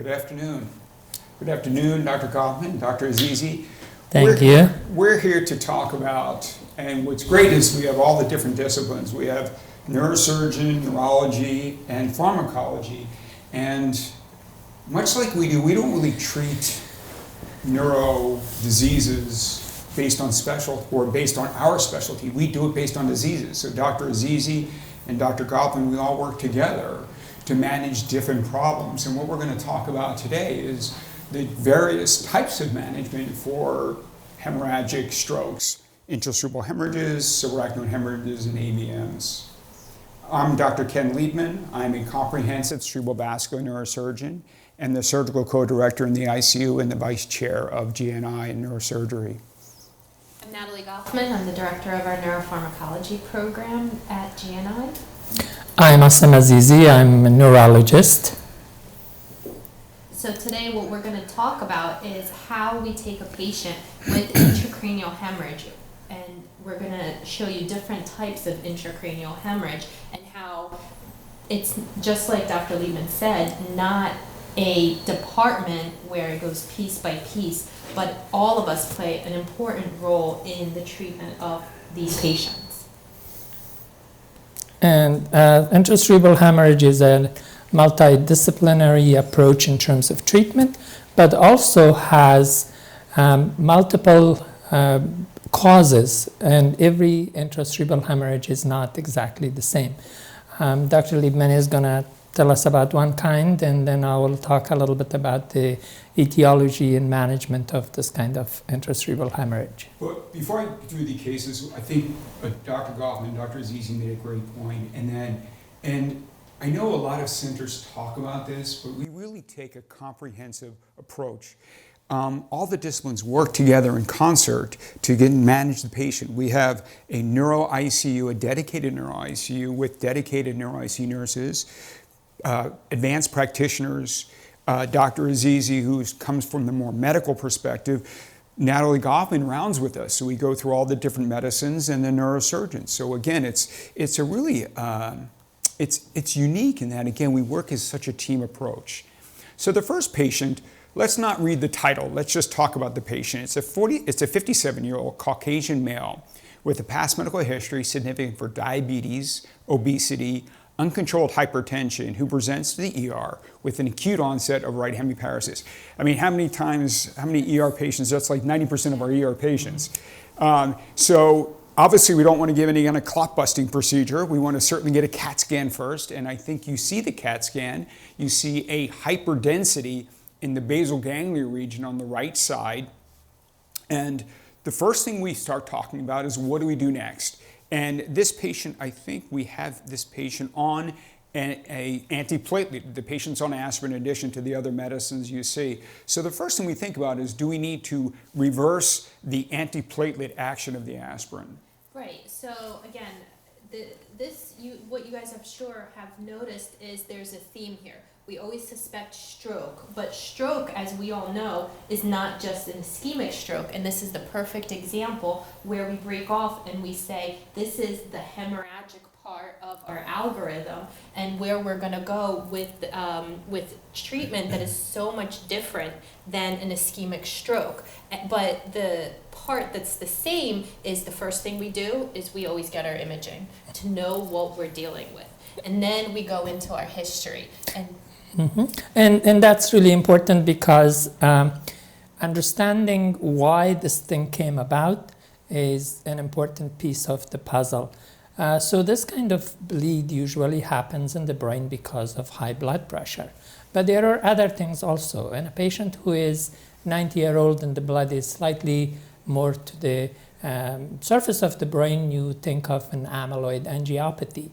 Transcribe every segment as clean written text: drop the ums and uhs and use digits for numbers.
Good afternoon. Good afternoon, Dr. Gofman, Dr. Azizi. Thank you. We're here to talk about, and what's great is we have all the different disciplines. We have neurosurgeon, neurology, and pharmacology. And much like we do, we don't really treat neuro diseases based on based on our specialty. We do it based on diseases. So Dr. Azizi and Dr. Gofman, we all work together to manage different problems. And what we're going to talk about today is the various types of management for hemorrhagic strokes, intracerebral hemorrhages, subarachnoid hemorrhages, and AVMs. I'm Dr. Ken Liebman. I'm a comprehensive cerebral vascular neurosurgeon and the surgical co-director in the ICU and the vice chair of GNI and neurosurgery. I'm Natalie Gofman. I'm the director of our neuropharmacology program at GNI. I'm Ausim Azizi. I'm a neurologist. So today what we're going to talk about is how we take a patient with intracranial hemorrhage, and we're going to show you different types of intracranial hemorrhage and how it's, just like Dr. Liebman said, not a department where it goes piece by piece, but all of us play an important role in the treatment of these patients. And intracerebral hemorrhage is a multidisciplinary approach in terms of treatment, but also has multiple causes, and every intracerebral hemorrhage is not exactly the same. Dr. Liebman is going to tell us about one kind, and then I will talk a little bit about the etiology and management of this kind of intracerebral hemorrhage. Well, before I do the cases, I think Dr. Gofman, Dr. Azizi made a great point, and I know a lot of centers talk about this, but we really take a comprehensive approach. All the disciplines work together in concert to get and manage the patient. We have a neuro ICU, a dedicated neuro ICU with dedicated neuro ICU nurses, advanced practitioners, Dr. Azizi, who comes from the more medical perspective. Natalie Gofman rounds with us, so we go through all the different medicines and the neurosurgeons. So again, it's a really it's unique in that, again, we work as such a team approach. So the first patient, let's not read the title. Let's just talk about the patient. It's a 57-year-old Caucasian male with a past medical history significant for diabetes, obesity, uncontrolled hypertension, who presents to the ER with an acute onset of right hemiparesis. I mean, how many ER patients? That's like 90% of our ER patients. So obviously, we don't want to give any kind of clot-busting procedure. We want to certainly get a CAT scan first, and I think you see the CAT scan. You see a hyperdensity in the basal ganglia region on the right side. And the first thing we start talking about is, what do we do next? And this patient, I think we have this patient on an antiplatelet. The patient's on aspirin in addition to the other medicines you see. So the first thing we think about is, do we need to reverse the antiplatelet action of the aspirin? Right. So again, what you guys have noticed is there's a theme here. We always suspect stroke, but stroke, as we all know, is not just an ischemic stroke, and this is the perfect example where we break off and we say this is the hemorrhagic part of our algorithm, and where we're going to go with treatment that is so much different than an ischemic stroke. But the part that's the same is the first thing we do is we always get our imaging to know what we're dealing with, and then we go into our history. And that's really important because understanding why this thing came about is an important piece of the puzzle. So this kind of bleed usually happens in the brain because of high blood pressure. But there are other things also. In a patient who is 90-year-old and the blood is slightly more to the surface of the brain, you think of an amyloid angiopathy.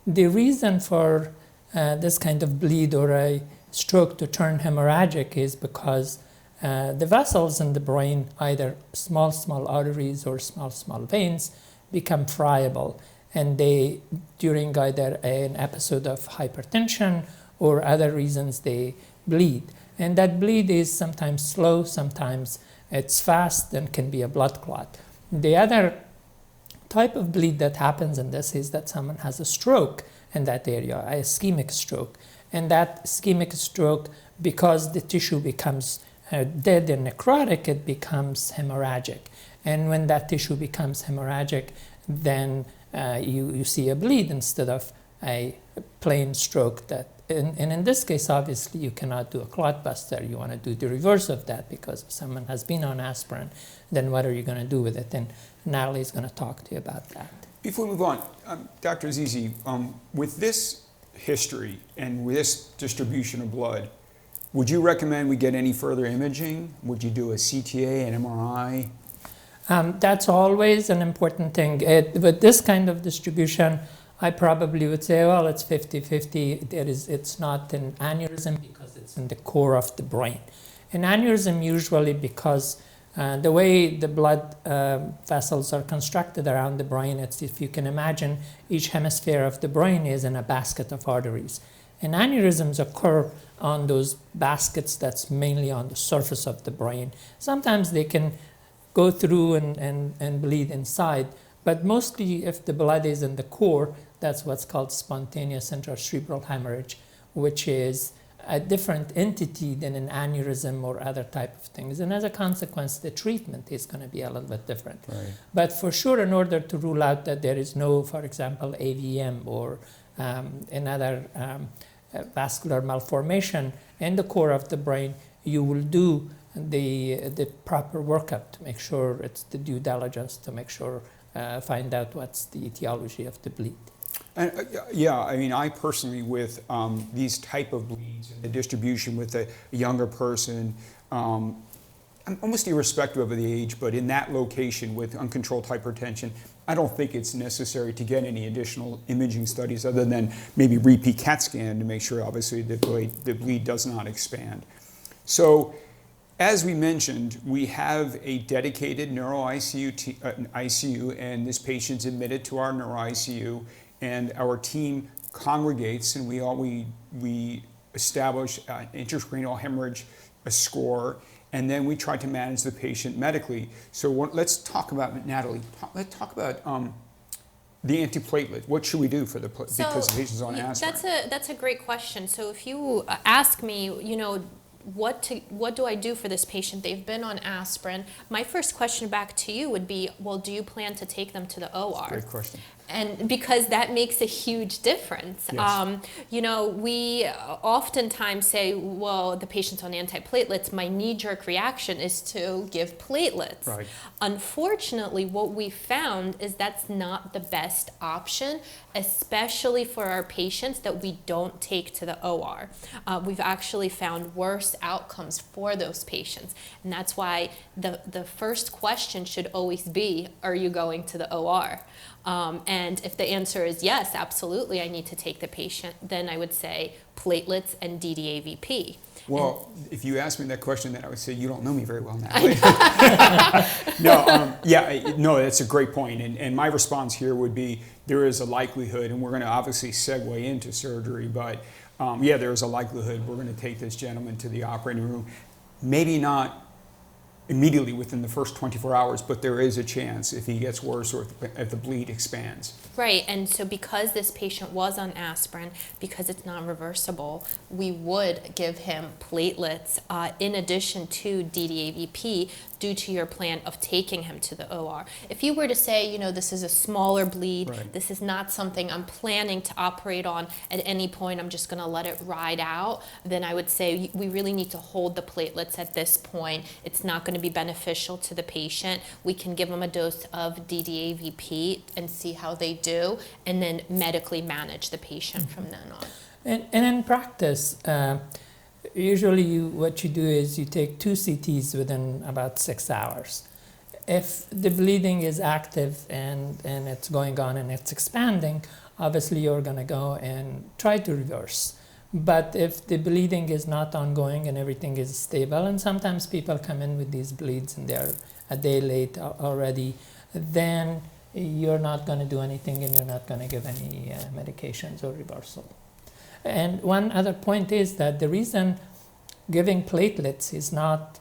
The reason for this kind of bleed or a stroke to turn hemorrhagic is because the vessels in the brain, either small arteries or small veins, become friable, and they, during either an episode of hypertension or other reasons, they bleed. And that bleed is sometimes slow, sometimes it's fast, and can be a blood clot. The other type of bleed that happens in this is that someone has a stroke in that area, a ischemic stroke. And that ischemic stroke, because the tissue becomes dead and necrotic, it becomes hemorrhagic. And when that tissue becomes hemorrhagic, then you see a bleed instead of a plain stroke. And in this case, obviously, you cannot do a clot buster. You want to do the reverse of that, because if someone has been on aspirin, then what are you going to do with it? And Natalie is going to talk to you about that. Before we move on, Dr. Azizi, with this history and with this distribution of blood, would you recommend we get any further imaging? Would you do a CTA, an MRI? That's always an important thing. With this kind of distribution, I probably would say, well, it's 50-50. It's not an aneurysm because it's in the core of the brain. An aneurysm usually because the way the blood vessels are constructed around the brain, it's, if you can imagine, each hemisphere of the brain is in a basket of arteries. And aneurysms occur on those baskets that's mainly on the surface of the brain. Sometimes they can go through and bleed inside, but mostly if the blood is in the core, that's what's called spontaneous intracerebral hemorrhage, which is a different entity than an aneurysm or other type of things. And as a consequence, the treatment is going to be a little bit different. Right. But for sure, in order to rule out that there is no, for example, AVM or another vascular malformation in the core of the brain, you will do the proper workup to make sure it's the due diligence to make sure, find out what's the etiology of the bleed. And, yeah, I mean, I personally, with these type of bleeds, and the distribution with a younger person, almost irrespective of the age, but in that location with uncontrolled hypertension, I don't think it's necessary to get any additional imaging studies other than maybe repeat CAT scan to make sure, obviously, the bleed does not expand. So, as we mentioned, we have a dedicated neuro ICU, and this patient's admitted to our neuro ICU, and our team congregates, and we establish intracranial hemorrhage, a score, and then we try to manage the patient medically. So let's talk about, Natalie, let's talk about the antiplatelet. What should we do for because the patient's on aspirin? That's a great question. So if you ask me, you know, what do I do for this patient? They've been on aspirin. My first question back to you would be, well, do you plan to take them to the OR? Great question. And because that makes a huge difference. Yes. You know, we oftentimes say, well, the patient's on antiplatelets. My knee-jerk reaction is to give platelets. Right. Unfortunately, what we found is that's not the best option, especially for our patients that we don't take to the OR. We've actually found worse outcomes for those patients. And that's why the first question should always be, are you going to the OR? And if the answer is yes, absolutely, I need to take the patient, then I would say platelets and DDAVP. Well, if you asked me that question, then I would say you don't know me very well now. No, that's a great point. And my response here would be there is a likelihood, and we're going to obviously segue into surgery, but yeah, there is a likelihood we're going to take this gentleman to the operating room. Maybe not immediately within the first 24 hours, but there is a chance if he gets worse or if the bleed expands. Right, and so because this patient was on aspirin, because it's non-reversible, we would give him platelets in addition to DDAVP due to your plan of taking him to the OR. If you were to say, you know, this is a smaller bleed, right, this is not something I'm planning to operate on at any point, I'm just gonna let it ride out, then I would say we really need to hold the platelets at this point. It's not gonna be beneficial to the patient. We can give them a dose of DDAVP and see how they do, and then medically manage the patient from then on. And in practice, usually what you do is you take 2 CTs within about 6 hours. If the bleeding is active and it's going on and it's expanding, obviously you're going to go and try to reverse. But if the bleeding is not ongoing and everything is stable, and sometimes people come in with these bleeds and they're a day late already, then you're not going to do anything and you're not going to give any medications or reversal. And one other point is that the reason giving platelets is not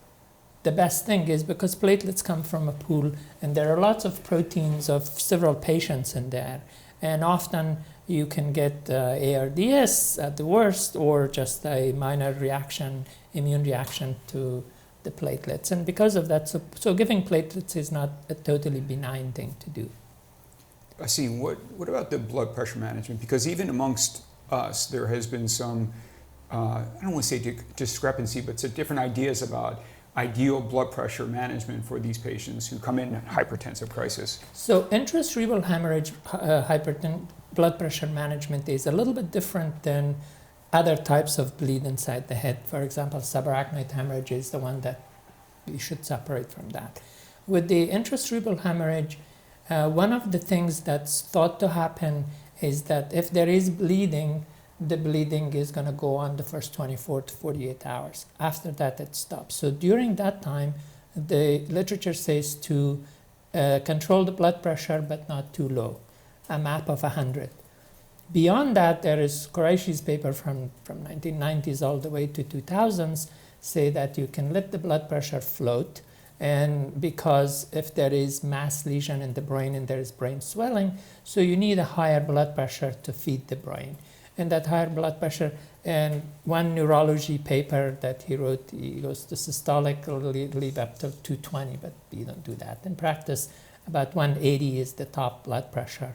the best thing is because platelets come from a pool and there are lots of proteins of several patients in there. And often you can get ARDS at the worst, or just a minor reaction, immune reaction to the platelets. And because of that, so giving platelets is not a totally benign thing to do. Ausim, what about the blood pressure management? Because even amongst us, there has been some, I don't want to say discrepancy, but some different ideas about ideal blood pressure management for these patients who come in hypertensive crisis. So intracerebral hemorrhage blood pressure management is a little bit different than other types of bleed inside the head. For example, subarachnoid hemorrhage is the one that you should separate from that. With the intracerebral hemorrhage, one of the things that's thought to happen is that if there is bleeding, the bleeding is going to go on the first 24 to 48 hours. After that, it stops. So during that time, the literature says to control the blood pressure, but not too low, a MAP of 100. Beyond that, there is Qureishi's paper from 1990s all the way to 2000s say that you can let the blood pressure float, and because if there is mass lesion in the brain and there is brain swelling, so you need a higher blood pressure to feed the brain. And that higher blood pressure, and one neurology paper that he wrote, he goes to systolic will leave up to 220, but you don't do that. In practice, about 180 is the top blood pressure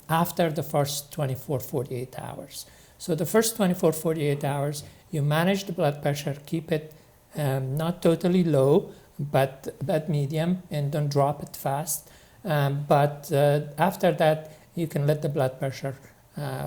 after the first 24, 48 hours. So the first 24, 48 hours, you manage the blood pressure, keep it not totally low, but medium, and don't drop it fast. But after that, you can let the blood pressure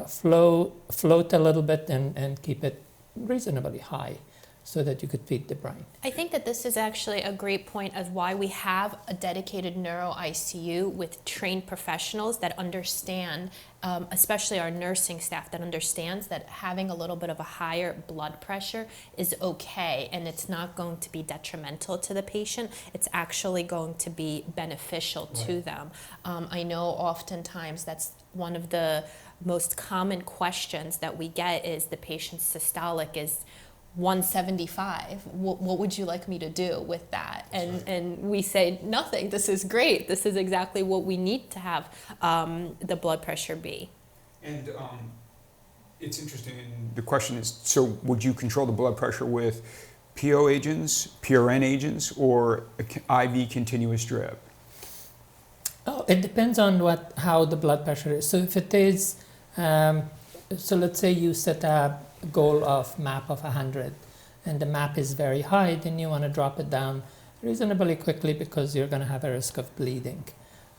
float a little bit and keep it reasonably high so that you could feed the brain. I think that this is actually a great point of why we have a dedicated neuro ICU with trained professionals that understand, especially our nursing staff that understands that having a little bit of a higher blood pressure is okay, and it's not going to be detrimental to the patient. It's actually going to be beneficial to them. I know oftentimes that's one of the most common questions that we get is the patient's systolic is 175. What would you like me to do with that? And we say nothing. This is great. This is exactly what we need to have the blood pressure be. And it's interesting. And the question is, so would you control the blood pressure with PO agents, PRN agents, or IV continuous drip? Oh, it depends on how the blood pressure is. So if it is, so let's say you set a goal of MAP of 100, and the MAP is very high, then you want to drop it down reasonably quickly because you're going to have a risk of bleeding,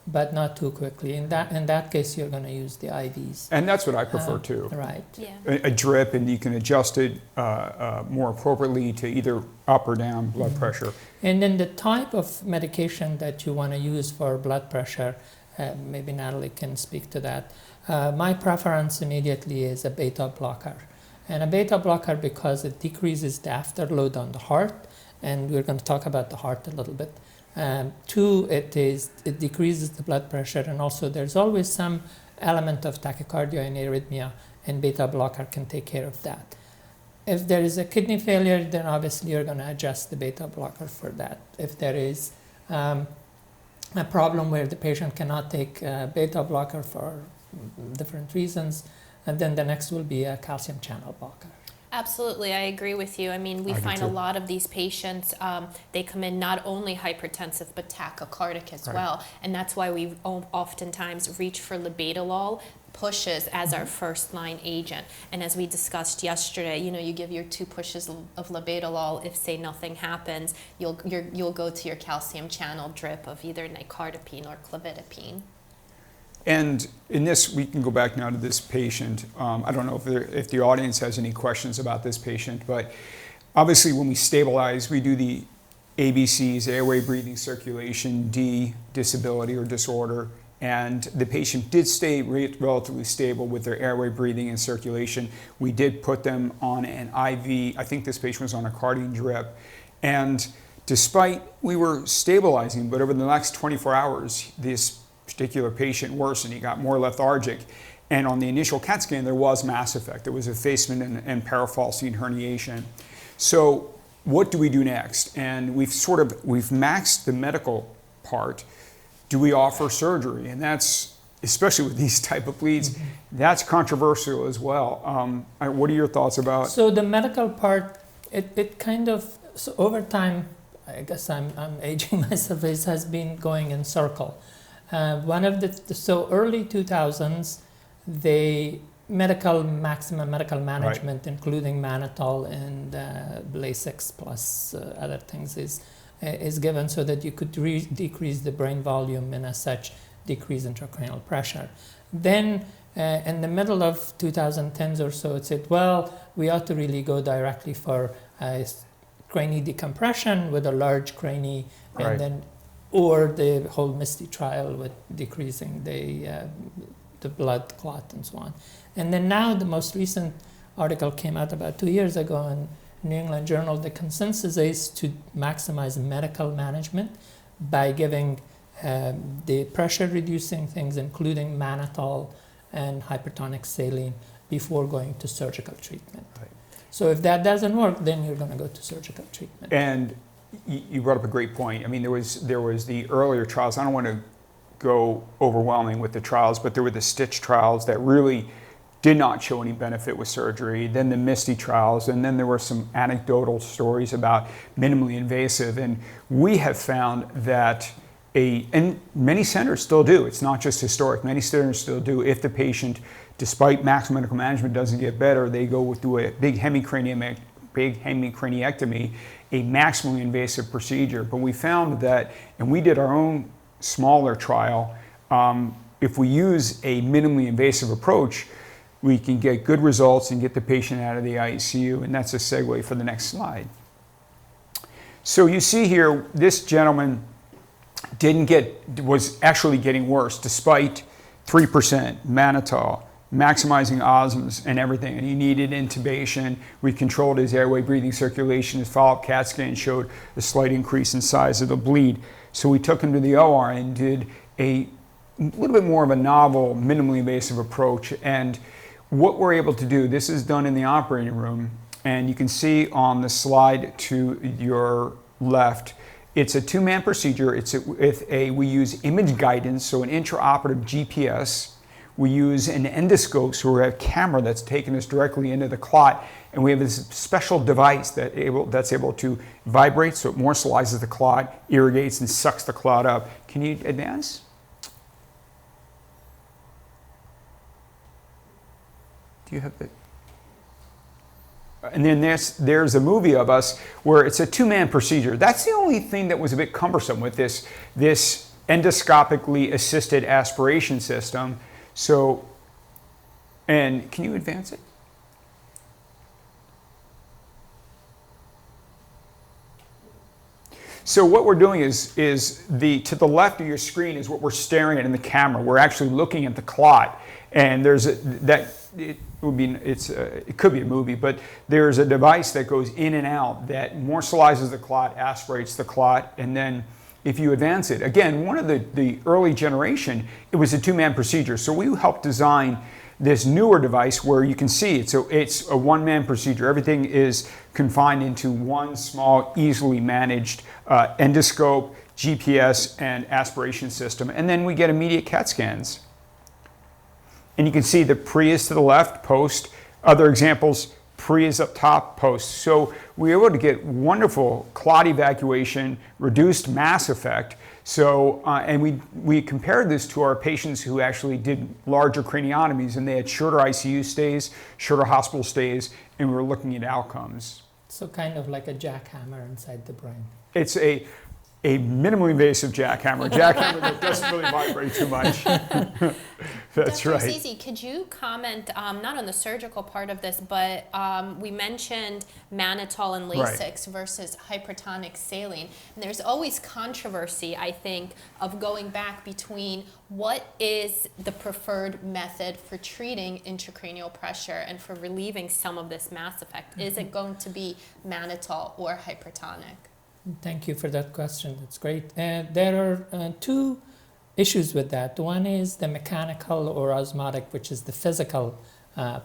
but not too quickly. In that case, you're going to use the IVs. And that's what I prefer too. Right. Yeah. A drip, and you can adjust it more appropriately to either up or down blood pressure. And then the type of medication that you want to use for blood pressure, maybe Natalie can speak to that. My preference immediately is a beta blocker. And a beta blocker because it decreases the afterload on the heart, and we're going to talk about the heart a little bit. Two, it decreases the blood pressure, and also there's always some element of tachycardia and arrhythmia, and beta blocker can take care of that. If there is a kidney failure, then obviously you're going to adjust the beta blocker for that. If there is a problem where the patient cannot take beta blocker for different reasons, and then the next will be a calcium channel blocker. Absolutely, I agree with you. I mean, we find a lot of these patients, they come in not only hypertensive, but tachycardic as well. And that's why we oftentimes reach for labetalol pushes as our first line agent. And as we discussed yesterday, you give your 2 pushes of labetalol. If, say, nothing happens, you'll go to your calcium channel drip of either nicardipine or clofidipine. And in this, we can go back now to this patient. I don't know if the audience has any questions about this patient, but obviously when we stabilize, we do the ABCs, airway, breathing, circulation, D, disability or disorder, and the patient did stay relatively stable with their airway, breathing, and circulation. We did put them on an IV. I think this patient was on a cardiac drip, and despite we were stabilizing, but over the next 24 hours, this particular patient worsened. He got more lethargic, and on the initial CAT scan there was mass effect. There was effacement and parafalcine herniation. So what do we do next? And we've maxed the medical part. Do we offer surgery? And that's especially with these type of bleeds, that's controversial as well. What are your thoughts about? So the medical part, it kind of, so over time, I guess I'm aging myself, it has been going in circle. One of so early 2000s, maximum medical management, including Mannitol and Lasix plus other things, is given so that you could decrease the brain volume and as such decrease intracranial pressure. Then in the middle of 2010s or so, it said, well, we ought to really go directly for crani decompression with a large crani, and then, or the whole MISTY trial with decreasing the blood clot and so on. And then now the most recent article came out about 2 years ago in New England Journal. The consensus is to maximize medical management by giving the pressure reducing things, including Mannitol and hypertonic saline, before going to surgical treatment. Right. So if that doesn't work, then you're going to go to surgical treatment. And you brought up a great point. I mean, there was the earlier trials. I don't want to go overwhelming with the trials, but there were the Stitch trials that really did not show any benefit with surgery. Then the MISTY trials, and then there were some anecdotal stories about minimally invasive. And we have found that and many centers still do. It's not just historic. Many centers still do. If the patient, despite maximum medical management, doesn't get better, they go through a big hemicraniectomy, a maximally invasive procedure. But we found that, and we did our own smaller trial, if we use a minimally invasive approach, we can get good results and get the patient out of the ICU. And that's a segue for the next slide. So you see here, this gentleman was actually getting worse despite 3% Mannitol, maximizing Ausims and everything, and he needed intubation. We controlled his airway, breathing, circulation. His follow-up CAT scan showed a slight increase in size of the bleed. So we took him to the OR and did a little bit more of a novel, minimally invasive approach. And what we're able to do, this is done in the operating room, and you can see on the slide to your left, it's a two-man procedure. We use image guidance, so an intraoperative GPS. We use an endoscope, so we have a camera that's taking us directly into the clot, and we have this special device that's able to vibrate, so it morselizes the clot, irrigates, and sucks the clot up. Can you advance? Do you have the? And then there's a movie of us where it's a two-man procedure. That's the only thing that was a bit cumbersome with this endoscopically assisted aspiration system. So, and can you advance it? So what we're doing is to the left of your screen is what we're staring at in the camera. We're actually looking at the clot, and it could be a movie, but there's a device that goes in and out that morselizes the clot, aspirates the clot, and then if you advance it, again, one of the early generation, it was a two-man procedure. So we helped design this newer device where you can see it's a one-man procedure. Everything is confined into one small, easily managed endoscope, GPS, and aspiration system. And then we get immediate CAT scans. And you can see the pre is to the left, post. Other examples, pre is up top, post. So we were able to get wonderful clot evacuation, reduced mass effect. So, and we compared this to our patients who actually did larger craniotomies, and they had shorter ICU stays, shorter hospital stays, and we were looking at outcomes. So kind of like a jackhammer inside the brain. It's a minimally invasive jackhammer that doesn't really vibrate too much. That's Dr. right. Azizi, could you comment not on the surgical part of this, but we mentioned Mannitol and Lasix versus hypertonic saline. And there's always controversy, I think, of going back between what is the preferred method for treating intracranial pressure and for relieving some of this mass effect. Is it going to be Mannitol or hypertonic? Thank you for that question. That's great. There are two issues with that. One is the mechanical or osmotic, which is the physical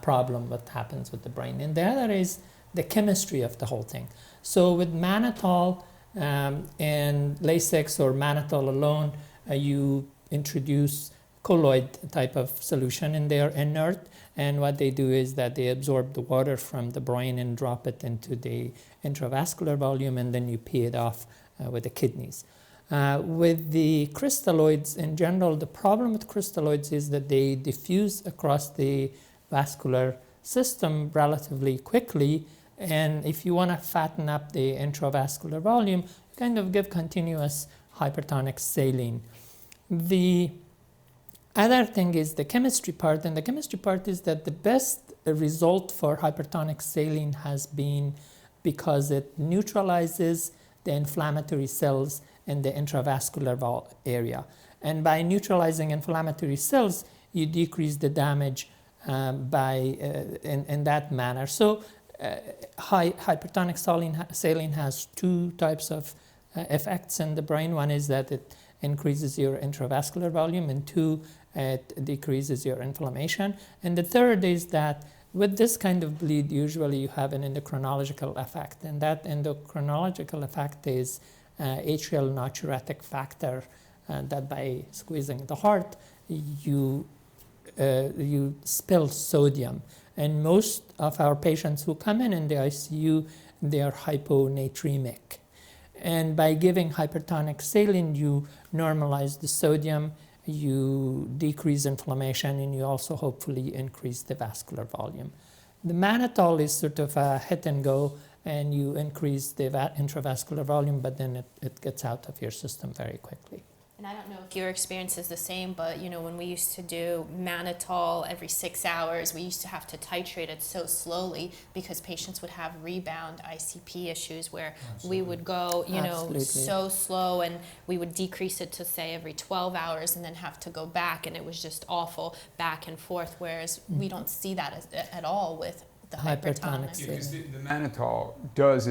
problem, what happens with the brain. And the other is the chemistry of the whole thing. So with Mannitol and Lasix or Mannitol alone, you introduce colloid type of solution, and they are inert. And what they do is that they absorb the water from the brain and drop it into the intravascular volume, and then you pee it off with the kidneys. With the crystalloids in general, the problem with crystalloids is that they diffuse across the vascular system relatively quickly. And if you want to fatten up the intravascular volume, you kind of give continuous hypertonic saline. The other thing is the chemistry part, and the chemistry part is that the best result for hypertonic saline has been because it neutralizes the inflammatory cells in the intravascular area. And by neutralizing inflammatory cells, you decrease the damage in that manner. So hypertonic saline has two types of effects in the brain. One is that it increases your intravascular volume, and two, it decreases your inflammation. And the third is that with this kind of bleed, usually you have an endocrinological effect, and that endocrinological effect is atrial natriuretic factor, that by squeezing the heart, you spill sodium. And most of our patients who come in the ICU, they are hyponatremic. And by giving hypertonic saline, you normalize the sodium, you decrease inflammation, and you also hopefully increase the vascular volume. The mannitol is sort of a hit and go, and you increase the intravascular volume, but then it gets out of your system very quickly. And I don't know if your experience is the same, but when we used to do Mannitol every 6 hours, we used to have to titrate it so slowly because patients would have rebound ICP issues where we would go, so slow, and we would decrease it to say every 12 hours and then have to go back, and it was just awful back and forth, whereas we don't see that at all with the hypertonic. Yeah, because the mannitol does,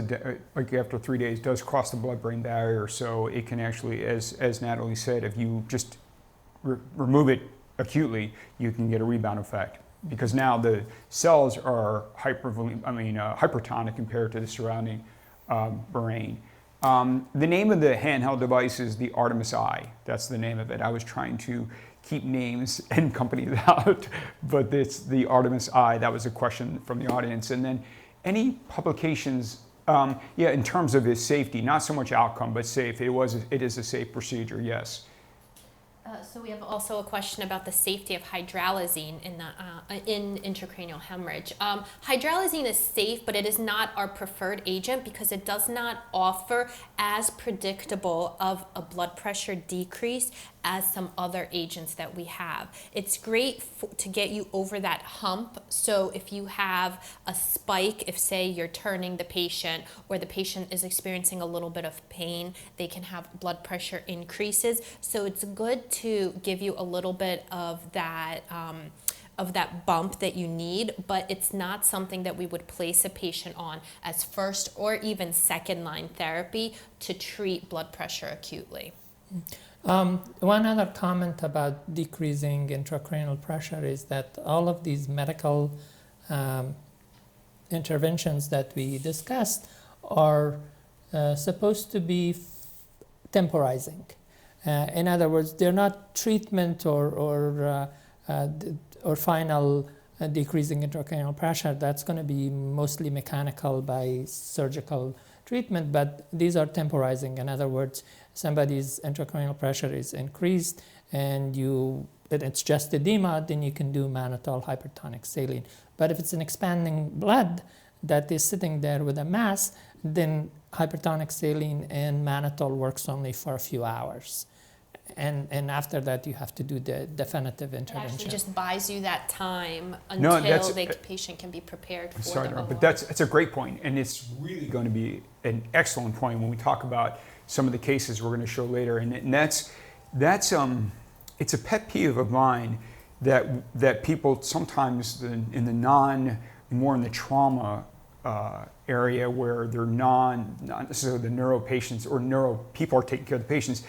like after 3 days, does cross the blood-brain barrier, so it can actually, as Natalie said, if you just remove it acutely, you can get a rebound effect. Because now the cells are hypertonic compared to the surrounding brain. The name of the handheld device is the Artemis I. That's the name of it. I was trying to keep names and companies out, but it's the Artemis I. That was a question from the audience. And then any publications, in terms of its safety, not so much outcome, but safe. It is a safe procedure, yes. So we have also a question about the safety of hydralazine in intracranial hemorrhage. Hydralazine is safe, but it is not our preferred agent because it does not offer as predictable of a blood pressure decrease as some other agents that we have. It's great to get you over that hump. So if you have a spike, if say you're turning the patient or the patient is experiencing a little bit of pain, they can have blood pressure increases. So it's good to give you a little bit of that bump that you need, but it's not something that we would place a patient on as first or even second line therapy to treat blood pressure acutely. One other comment about decreasing intracranial pressure is that all of these medical interventions that we discussed are supposed to be temporizing. In other words, they're not treatment or final decreasing intracranial pressure. That's going to be mostly mechanical by surgical treatment, but these are temporizing. In other words, somebody's intracranial pressure is increased and it's just edema, then you can do mannitol hypertonic saline. But if it's an expanding blood that is sitting there with a mass, then hypertonic saline and mannitol works only for a few hours. And after that, you have to do the definitive intervention. It actually just buys you that time until the patient can be prepared for the OR. But that's a great point, and it's really going to be an excellent point when we talk about some of the cases we're going to show later. And that's it's a pet peeve of mine that people sometimes in the more in the trauma area where they're not necessarily the neuro patients or neuro people are taking care of the patients.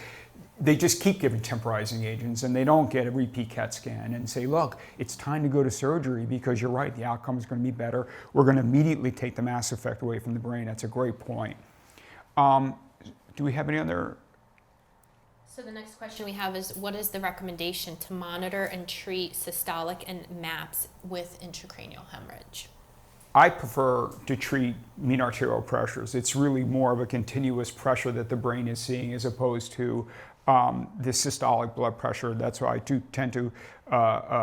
They just keep giving temporizing agents and they don't get a repeat CAT scan and say, look, it's time to go to surgery because you're right, the outcome is going to be better. We're going to immediately take the mass effect away from the brain. That's a great point. Do we have any other? So the next question we have is, what is the recommendation to monitor and treat systolic and MAPS with intracranial hemorrhage? I prefer to treat mean arterial pressures. It's really more of a continuous pressure that the brain is seeing as opposed to the systolic blood pressure. That's why I do tend to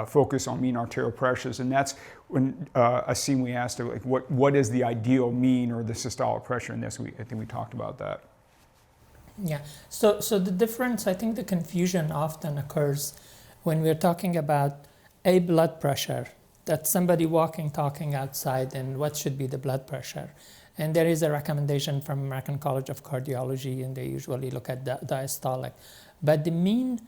focus on mean arterial pressures. And that's when Ausim, we asked her, like, what is the ideal mean or the systolic pressure in this? I think we talked about that. Yeah, so the difference, I think the confusion often occurs when we're talking about a blood pressure, that's somebody walking, talking outside, and what should be the blood pressure. And there is a recommendation from American College of Cardiology, and they usually look at diastolic. But the mean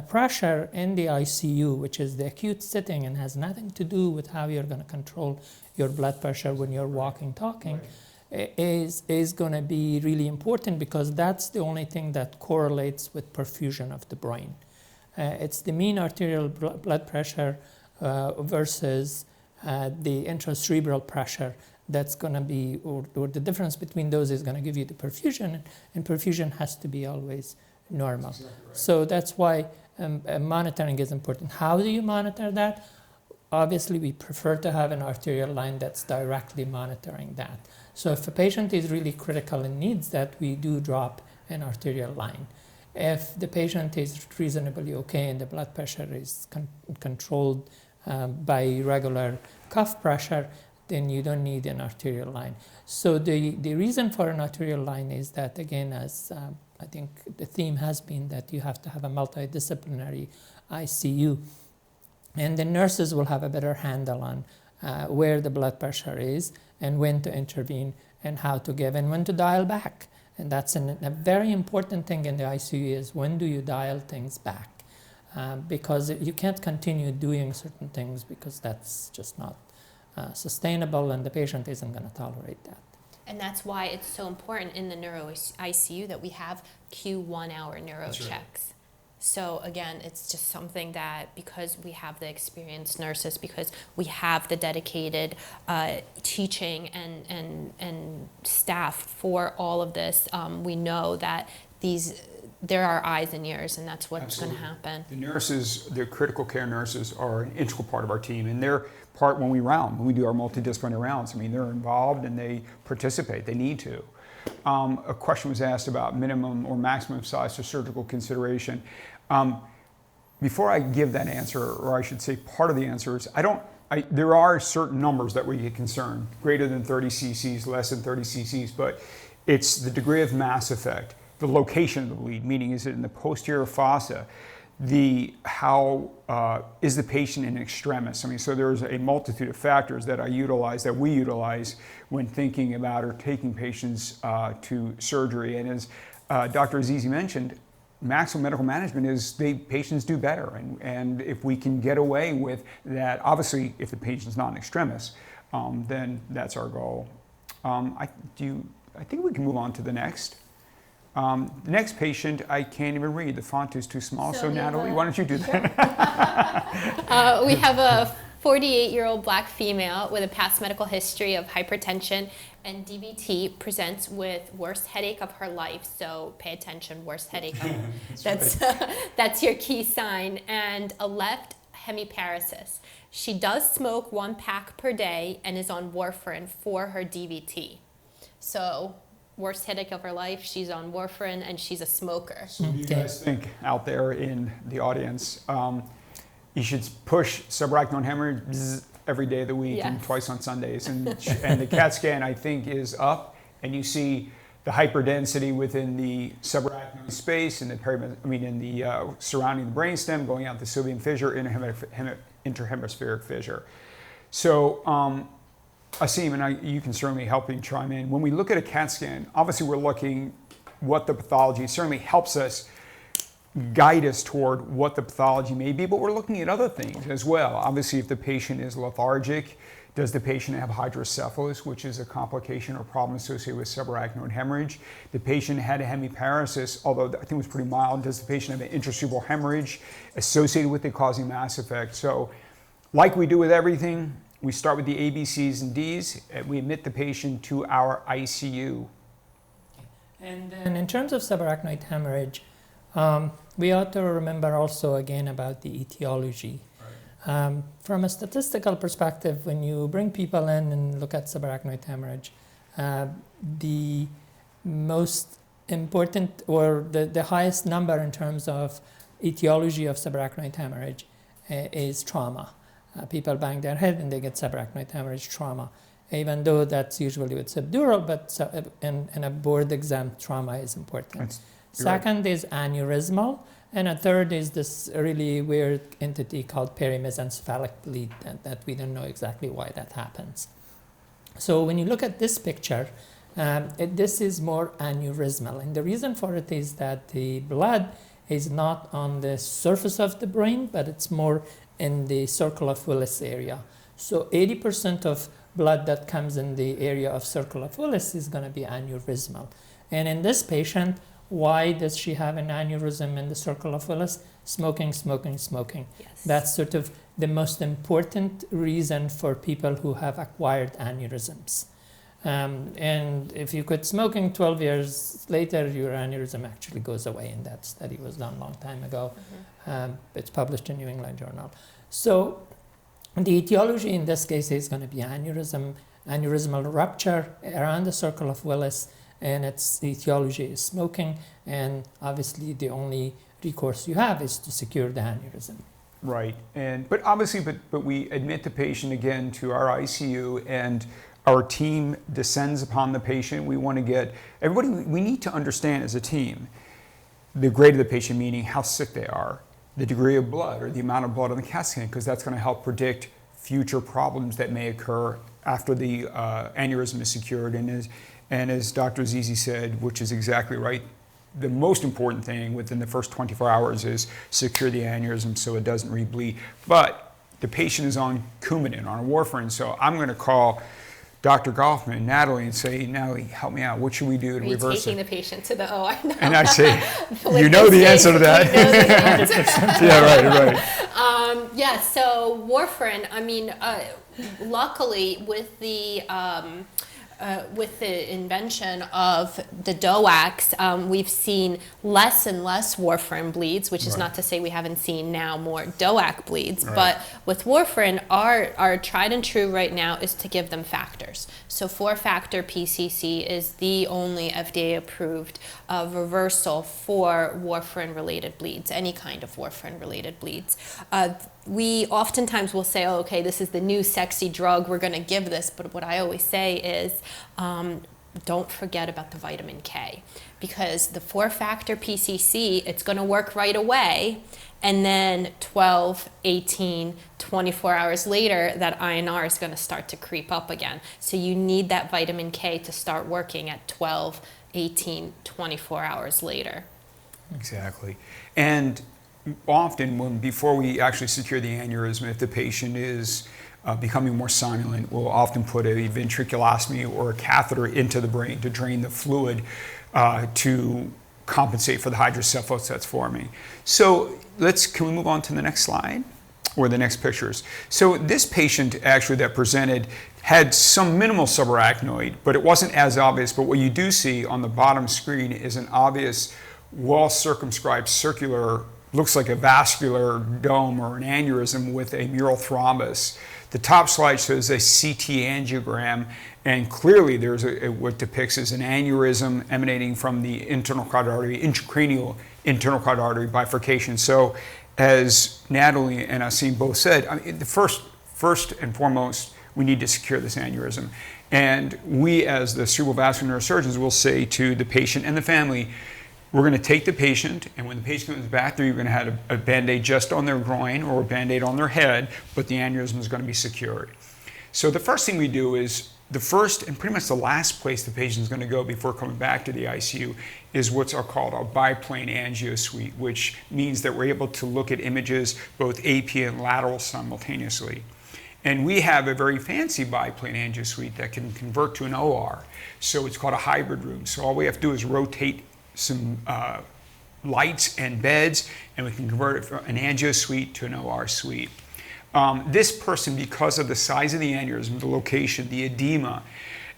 pressure in the ICU, which is the acute setting and has nothing to do with how you're going to control your blood pressure when you're walking, talking, is going to be really important because that's the only thing that correlates with perfusion of the brain. It's the mean arterial blood pressure versus the intracerebral pressure that's going to be, or the difference between those is going to give you the perfusion, and perfusion has to be always normal. That's exactly right. So that's why monitoring is important. How do you monitor that? Obviously, we prefer to have an arterial line that's directly monitoring that. So if a patient is really critical and needs that, we do drop an arterial line. If the patient is reasonably okay and the blood pressure is controlled by regular cuff pressure, then you don't need an arterial line. So the reason for an arterial line is that, again, as I think the theme has been, that you have to have a multidisciplinary ICU. And the nurses will have a better handle on where the blood pressure is and when to intervene and how to give and when to dial back. And that's a very important thing in the ICU is when do you dial things back? Because you can't continue doing certain things because that's just not sustainable and the patient isn't going to tolerate that. And that's why it's so important in the neuro ICU that we have Q1 hour neuro That's right. checks. So again, it's just something that because we have the experienced nurses, because we have the dedicated teaching and staff for all of this, we know that there are eyes and ears, and that's what's going to happen. The nurses, the critical care nurses, are an integral part of our team, and they're part when we do our multidisciplinary rounds. I mean, they're involved and they participate. They need to. A question was asked about minimum or maximum size for surgical consideration. Before I give that answer, or I should say part of the answer is, there are certain numbers that we get concerned, greater than 30 cc's, less than 30 cc's, but it's the degree of mass effect, the location of the bleed, meaning is it in the posterior fossa, how is the patient in extremis? I mean, so there's a multitude of factors that we utilize when thinking about or taking patients to surgery. And as Dr. Azizi mentioned, maximal medical management is patients do better. And if we can get away with that, obviously, if the patient's not in extremis, then that's our goal. I think we can move on to the next. The next patient, I can't even read. The font is too small. So Natalie, why don't you do that? We have a 48-year-old black female with a past medical history of hypertension and DVT, presents with worst headache of her life. So pay attention, worst headache. That's your key sign. And a left hemiparesis. She does smoke 1 pack per day and is on warfarin for her DVT. So worst headache of her life, she's on warfarin, and she's a smoker. So do you guys think out there in the audience, you should push subarachnoid hemorrhage every day of the week and twice on Sundays, and the CAT scan I think is up, and you see the hyperdensity within the subarachnoid space and the surrounding the brainstem, going out the sylvian fissure, interhemispheric fissure. So Ausim, and you can certainly help me chime in. When we look at a CAT scan, obviously we're looking what the pathology certainly helps us guide us toward what the pathology may be, but we're looking at other things as well. Obviously, if the patient is lethargic, does the patient have hydrocephalus, which is a complication or problem associated with subarachnoid hemorrhage? The patient had a hemiparesis, although I think it was pretty mild. Does the patient have an intracerebral hemorrhage associated with it causing mass effect? So, like we do with everything, we start with the A, B, C's, and D's, and we admit the patient to our ICU. And then in terms of subarachnoid hemorrhage, We ought to remember also again about the etiology. From a statistical perspective, when you bring people in and look at subarachnoid hemorrhage, the most important or the highest number in terms of etiology of subarachnoid hemorrhage is trauma. People bang their head and they get subarachnoid hemorrhage trauma, even though that's usually with subdural, but in a board exam, trauma is important. Second is aneurysmal, and a third is this really weird entity called perimesencephalic bleed that we don't know exactly why that happens. So when you look at this picture, this is more aneurysmal, and the reason for it is that the blood is not on the surface of the brain, but it's more in the circle of Willis area. So 80% of blood that comes in the area of circle of Willis is going to be aneurysmal. And in this patient, why does she have an aneurysm in the circle of Willis? Smoking, smoking, smoking. Yes. That's sort of the most important reason for people who have acquired aneurysms. And if you quit smoking 12 years later, your aneurysm actually goes away. And that study was done a long time ago. It's published in New England Journal. So the etiology in this case is going to be aneurysmal rupture around the circle of Willis, and its etiology is smoking. And obviously, the only recourse you have is to secure the aneurysm. Right, but obviously, but we admit the patient again to our ICU, and our team descends upon the patient. We want to get everybody. We need to understand as a team the grade of the patient, meaning how sick they are, the degree of blood or the amount of blood on the CAT scan, because that's going to help predict future problems that may occur after the aneurysm is secured. And as Dr. Azizi said, which is exactly right, the most important thing within the first 24 hours is secure the aneurysm so it doesn't rebleed. But the patient is on Coumadin, on warfarin, so I'm going to call Dr. Gofman, Natalie, and say, Natalie, help me out. What should we do to reverse it? Taking the patient to the OR. No. And I say, you know the answer to that. Yeah, right. Yeah, so warfarin, I mean, luckily with the invention of the DOACs, we've seen less and less warfarin bleeds, which is not to say we haven't seen now more DOAC bleeds, but with warfarin, our tried and true right now is to give them factors. So 4-factor PCC is the only FDA-approved reversal for warfarin-related bleeds, any kind of warfarin-related bleeds. We oftentimes will say, oh, okay, this is the new sexy drug, we're going to give this, but what I always say is don't forget about the vitamin K, because the 4-factor PCC, it's going to work right away, and then 12, 18, 24 hours later, that INR is going to start to creep up again. So you need that vitamin K to start working at 12, 18, 24 hours later. Exactly. And often before we actually secure the aneurysm, if the patient is becoming more somnolent, we'll often put a ventriculostomy or a catheter into the brain to drain the fluid to compensate for the hydrocephalus that's forming. So can we move on to the next slide or the next pictures? So this patient actually that presented had some minimal subarachnoid, but it wasn't as obvious. But what you do see on the bottom screen is an obvious well-circumscribed circular, looks like a vascular dome or an aneurysm with a mural thrombus. The top slide shows a CT angiogram, and clearly there's what depicts as an aneurysm emanating from the internal carotid artery, intracranial internal carotid artery bifurcation. So as Natalie and Ausim both said, I mean, the first and foremost, we need to secure this aneurysm. And we as the cerebral vascular neurosurgeons will say to the patient and the family, we're going to take the patient, and when the patient comes back, you're going to have a Band-Aid just on their groin or a Band-Aid on their head, but the aneurysm is going to be secured. So the first thing we do is, the first and pretty much the last place the patient is going to go before coming back to the ICU is what's called a biplane angio suite, which means that we're able to look at images both AP and lateral simultaneously. And we have a very fancy biplane angio suite that can convert to an OR. So it's called a hybrid room. So all we have to do is rotate some lights and beds, and we can convert it from an angio suite to an OR suite. This person, because of the size of the aneurysm, the location, the edema,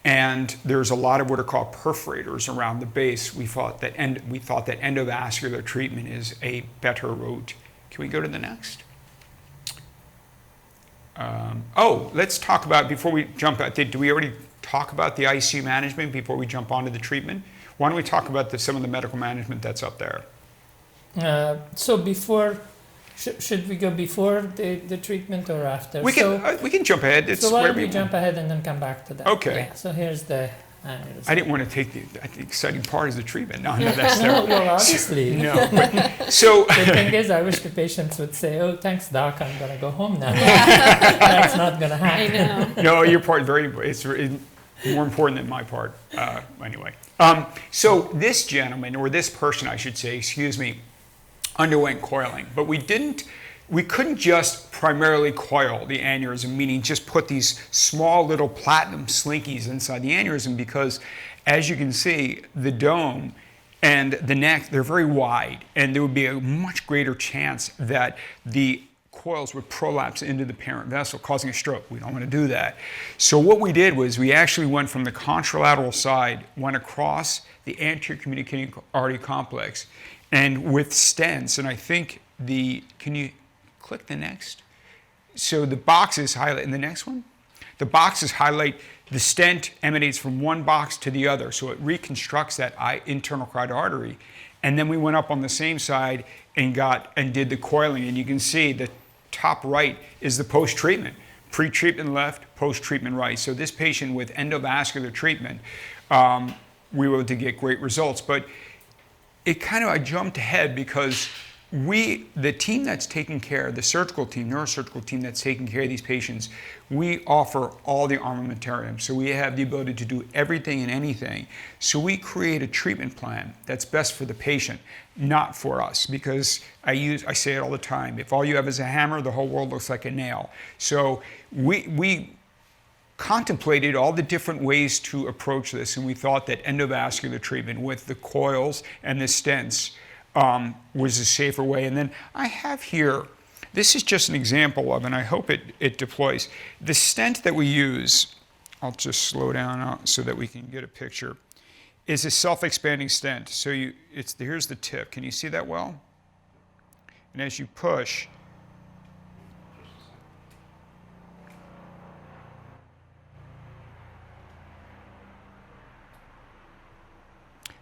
And there's a lot of what are called perforators around the base. We thought that endovascular treatment is a better route. Can we go to the next? Let's talk about, before we jump out, do we already talk about the ICU management before we jump onto the treatment? Why don't we talk about some of the medical management that's up there? So before, should we go before the treatment or after? We can jump ahead. It's so why don't wherever we you jump ahead and then come back to that? Okay. Yeah, so here's the aneurysm. I didn't want to take the exciting part is the treatment. No, that's terrible. Well, obviously. No, but, so The thing is, I wish the patients would say, "Oh, thanks, doc. I'm gonna go home now." That's not gonna happen. I know. no, your part it's more important than my part. Anyway, so this gentleman, or this person, I should say, excuse me, underwent coiling, but we couldn't just primarily coil the aneurysm, meaning just put these small little platinum slinkies inside the aneurysm, because as you can see, the dome and the neck, they're very wide, and there would be a much greater chance that the coils would prolapse into the parent vessel, causing a stroke. We don't want to do that. So what we did was we actually went from the contralateral side, went across the anterior communicating artery complex, and with stents, and I think can you click the next? So the boxes highlight, in the next one, the boxes highlight the stent emanates from one box to the other, so it reconstructs that internal carotid artery. And then we went up on the same side and did the coiling, and you can see the top right is the post-treatment. Pre-treatment left, post-treatment right. So this patient with endovascular treatment, we were able to get great results. But I jumped ahead because the team that's taking care, the surgical team, neurosurgical team that's taking care of these patients, we offer all the armamentarium. So we have the ability to do everything and anything. So we create a treatment plan that's best for the patient, not for us, because I say it all the time, if all you have is a hammer, the whole world looks like a nail. So we contemplated all the different ways to approach this, and we thought that endovascular treatment with the coils and the stents was a safer way. And then I have here, this is just an example of, and I hope it deploys. The stent that we use, I'll just slow down out so that we can get a picture, is a self-expanding stent. So here's the tip. Can you see that well? And as you push,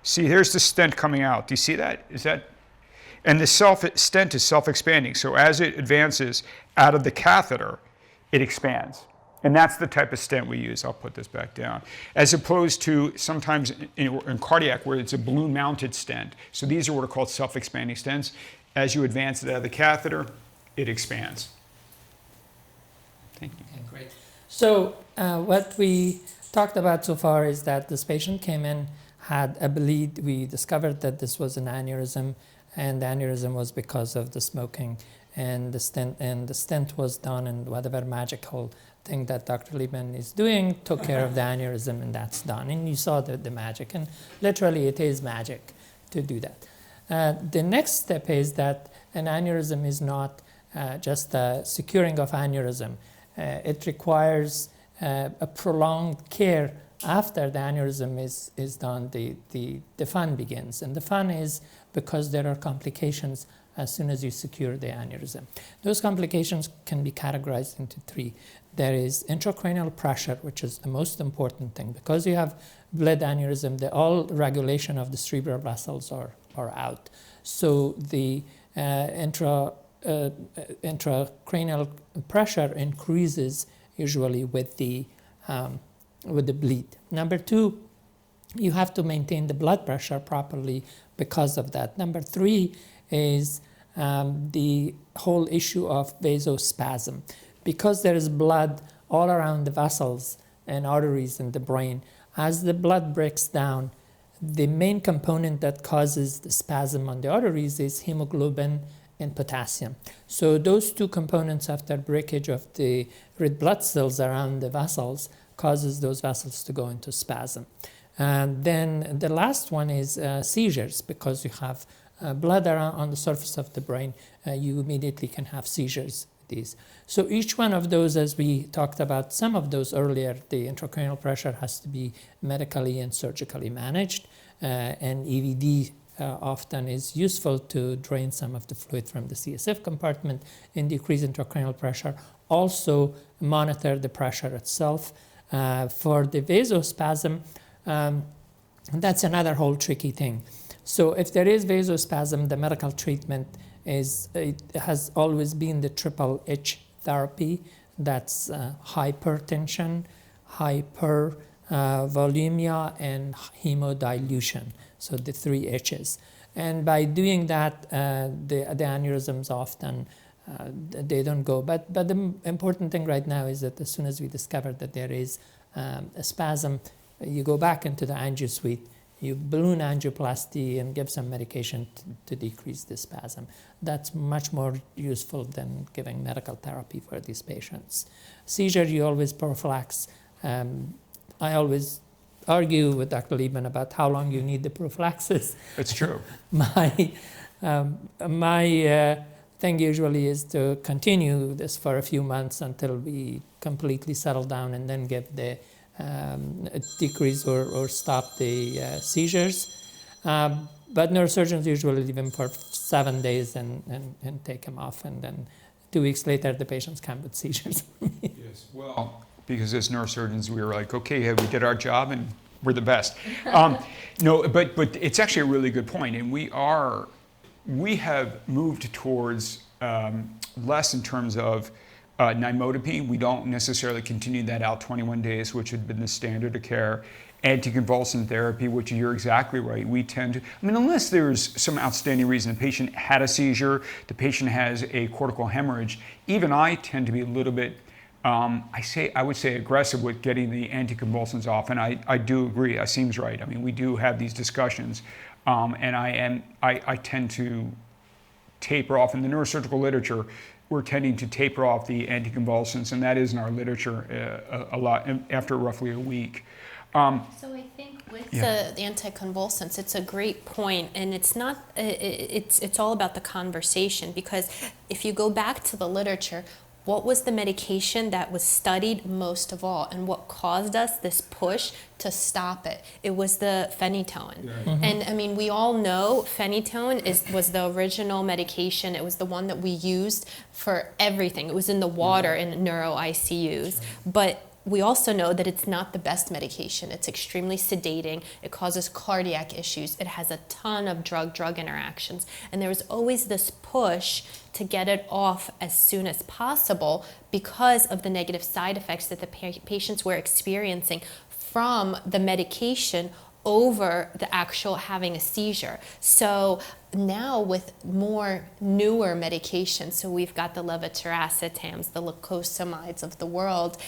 see, here's the stent coming out. Do you see that? And the stent is self-expanding. So as it advances out of the catheter, it expands. And that's the type of stent we use. I'll put this back down. As opposed to sometimes in cardiac where it's a balloon-mounted stent. So these are what are called self-expanding stents. As you advance it out of the catheter, it expands. Thank you. Okay, great. So what we talked about so far is that this patient came in, had a bleed. We discovered that this was an aneurysm, and the aneurysm was because of the smoking, and the stent was done, and whatever magical thing that Dr. Liebman is doing took care of the aneurysm, and that's done. And you saw the magic, and literally it is magic to do that. The next step is that an aneurysm is not just a securing of aneurysm. It requires a prolonged care. After the aneurysm is done, the FAAN begins. And the FAAN is because there are complications as soon as you secure the aneurysm. Those complications can be categorized into three. There is intracranial pressure, which is the most important thing. Because you have blood aneurysm, all regulation of the cerebral vessels are out. So the intracranial pressure increases usually with the bleed. Number two, you have to maintain the blood pressure properly because of that. Number three is the whole issue of vasospasm. Because there is blood all around the vessels and arteries in the brain, as the blood breaks down, the main component that causes the spasm on the arteries is hemoglobin and potassium. So those two components, after breakage of the red blood cells around the vessels, causes those vessels to go into spasm. And then the last one is seizures, because you have blood around on the surface of the brain, you immediately can have seizures. these. So each one of those, as we talked about some of those earlier, the intracranial pressure has to be medically and surgically managed, and EVD often is useful to drain some of the fluid from the CSF compartment and decrease intracranial pressure. Also monitor the pressure itself. For the vasospasm, that's another whole tricky thing. So if there is vasospasm, the medical treatment it has always been the triple H therapy. That's hypertension, hypervolemia, and hemodilution. So the 3 H's. And by doing that, the aneurysms often, they don't go. But the important thing right now is that as soon as we discover that there is a spasm, you go back into the angio suite, you balloon angioplasty and give some medication to decrease the spasm. That's much more useful than giving medical therapy for these patients. Seizure, you always prophylax. I always argue with Dr. Liebman about how long you need the prophylaxis. It's true. My thing usually is to continue this for a few months until we completely settle down and then give the decrease or stop the seizures. But neurosurgeons usually leave him for 7 days and take him off, and then 2 weeks later the patients come with seizures. Yes, well, because as neurosurgeons we were like, okay, we did our job and we're the best. No, but it's actually a really good point, and we have moved towards less in terms of nimodipine. We don't necessarily continue that out 21 days, which had been the standard of care. Anticonvulsant therapy, which you're exactly right. We tend to, unless there's some outstanding reason, the patient had a seizure, the patient has a cortical hemorrhage, even I tend to be a little bit, I would say aggressive with getting the anticonvulsants off, and I do agree, that seems right. We do have these discussions, and I tend to taper off. In the neurosurgical literature, we're tending to taper off the anticonvulsants, and that is in our literature a lot after roughly a week. So I think with the anticonvulsants, it's a great point, and it's not. It's all about the conversation, because if you go back to the literature, what was the medication that was studied most of all, and what caused us this push to stop it? It was the phenytoin. Yeah. Mm-hmm. And we all know phenytoin was the original medication. It was the one that we used for everything. It was in the water in neuro ICUs. Sure. But we also know that it's not the best medication. It's extremely sedating. It causes cardiac issues. It has a ton of drug-drug interactions. And there was always this push to get it off as soon as possible because of the negative side effects that the patients were experiencing from the medication over the actual having a seizure. So now with more newer medications, so we've got the levetiracetam, the leucosamides of the world,